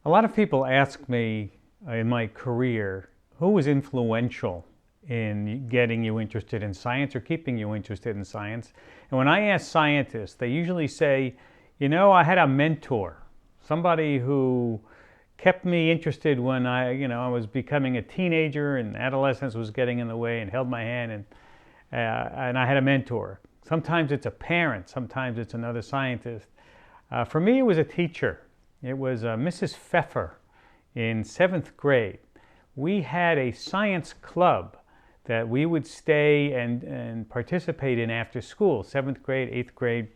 A lot of people ask me in my career, who was influential in getting you interested in science or keeping you interested in science? And when I ask scientists, they usually say, I had a mentor, somebody who kept me interested when I was becoming a teenager and adolescence was getting in the way and held my hand, and I had a mentor. Sometimes it's a parent, sometimes it's another scientist. For me, it was a teacher. It was Mrs. Pfeffer in 7th grade. We had a science club that we would stay and participate in after school, 7th grade, 8th grade.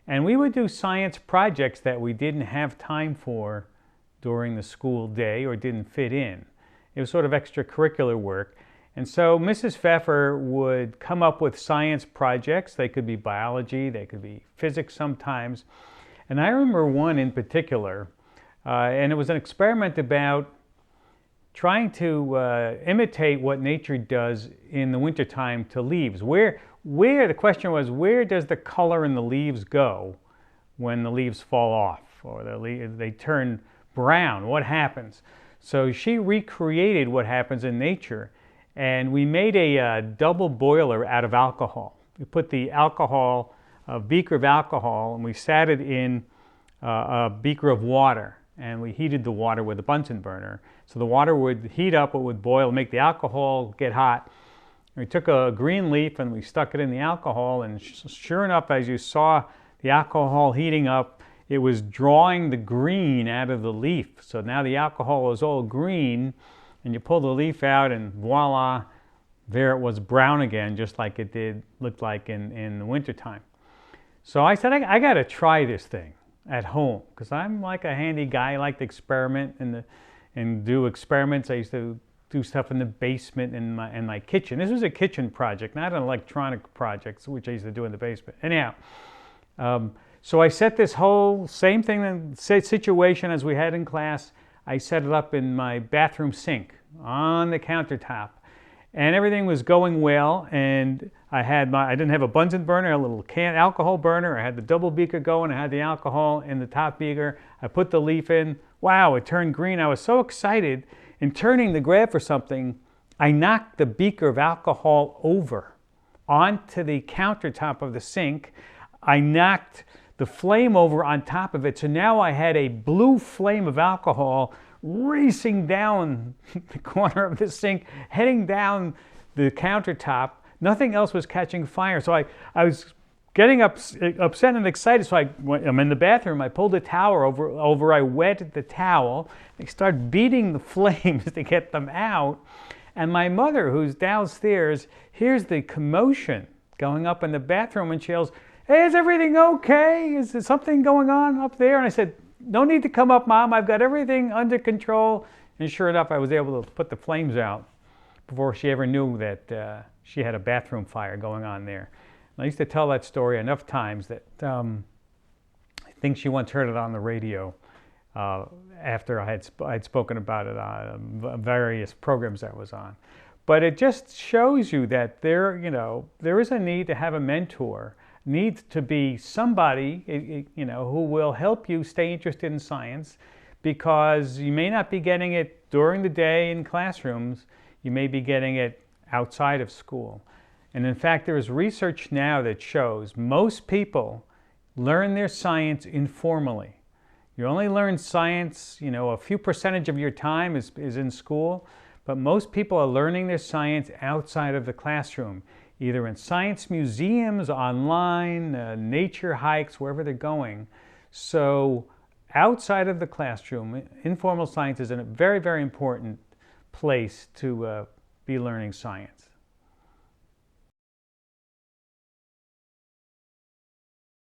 And we would do science projects that we didn't have time for during the school day or didn't fit in. It was sort of extracurricular work. And so Mrs. Pfeffer would come up with science projects. They could be biology, they could be physics sometimes. And I remember one in particular, and it was an experiment about trying to imitate what nature does in the wintertime to leaves. The question was, where does the color in the leaves go when the leaves fall off or they turn brown? What happens? So she recreated what happens in nature, and we made a double boiler out of alcohol. We put the alcohol, a beaker of alcohol, and we sat it in a beaker of water, and we heated the water with a Bunsen burner. So the water would heat up, it would boil, make the alcohol get hot. We took a green leaf and we stuck it in the alcohol, and sure enough, as you saw the alcohol heating up, it was drawing the green out of the leaf. So now the alcohol is all green, and you pull the leaf out and voila, there it was brown again, just like it looked like in the wintertime. So I said, I got to try this thing at home, because I'm like a handy guy. I like to experiment and do experiments. I used to do stuff in the basement in my kitchen. This was a kitchen project, not an electronic project, which I used to do in the basement. Anyhow, so I set this whole same thing, situation as we had in class. I set it up in my bathroom sink on the countertop, and everything was going well. And I didn't have a Bunsen burner, a little alcohol burner. I had the double beaker going. I had the alcohol in the top beaker. I put the leaf in. Wow, it turned green. I was so excited. In turning to grab for something, I knocked the beaker of alcohol over onto the countertop of the sink. I knocked the flame over on top of it. So now I had a blue flame of alcohol racing down the corner of the sink, heading down the countertop. Nothing else was catching fire. So I was getting upset and excited. So I'm in the bathroom. I pulled the towel over. I wet the towel. I start beating the flames to get them out. And my mother, who's downstairs, hears the commotion going up in the bathroom, and she yells, "Hey, is everything okay? Is there something going on up there?" And I said, "No need to come up, Mom. I've got everything under control." And sure enough, I was able to put the flames out before she ever knew that she had a bathroom fire going on there. And I used to tell that story enough times that I think she once heard it on the radio after I'd spoken about it on various programs I was on. But it just shows you that there is a need to have a mentor, needs to be somebody who will help you stay interested in science, because you may not be getting it during the day in classrooms. You may be getting it outside of school. And in fact, there is research now that shows most people learn their science informally. You only learn science, a few percentage of your time is in school, but most people are learning their science outside of the classroom, either in science museums, online, nature hikes, wherever they're going. So outside of the classroom, informal science is a very, very important place to be learning science.